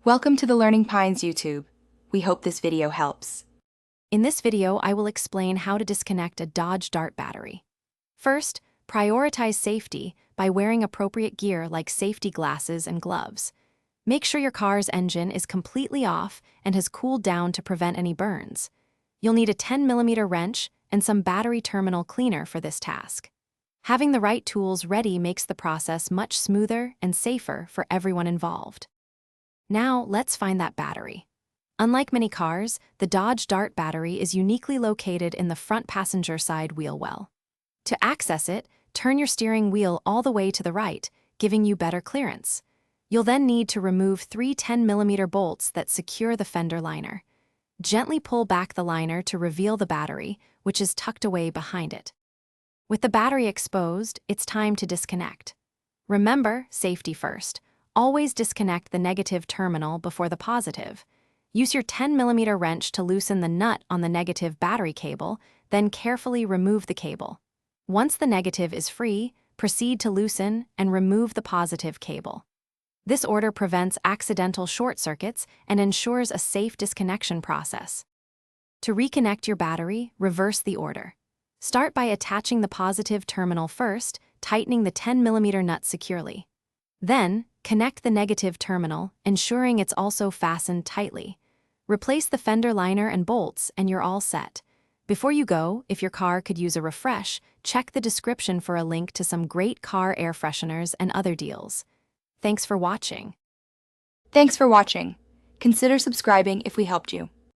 Welcome to the Learning Pines YouTube. We hope this video helps. In this video, I will explain how to disconnect a Dodge Dart battery. First, prioritize safety by wearing appropriate gear like safety glasses and gloves. Make sure your car's engine is completely off and has cooled down to prevent any burns. You'll need a 10mm wrench and some battery terminal cleaner for this task. Having the right tools ready makes the process much smoother and safer for everyone involved. Now, let's find that battery. Unlike many cars, the Dodge Dart battery is uniquely located in the front passenger side wheel well. To access it, turn your steering wheel all the way to the right, giving you better clearance. You'll then need to remove three 10mm bolts that secure the fender liner. Gently pull back the liner to reveal the battery, which is tucked away behind it. With the battery exposed, it's time to disconnect. Remember, safety first. Always disconnect the negative terminal before the positive. Use your 10mm wrench to loosen the nut on the negative battery cable, then carefully remove the cable. Once the negative is free, proceed to loosen and remove the positive cable. This order prevents accidental short circuits and ensures a safe disconnection process. To reconnect your battery, reverse the order. Start by attaching the positive terminal first, tightening the 10mm nut securely. Then, connect the negative terminal, ensuring it's also fastened tightly. Replace the fender liner and bolts, and you're all set. Before you go, if your car could use a refresh, check the description for a link to some great car air fresheners and other deals. Thanks for watching. Thanks for watching. Consider subscribing if we helped you.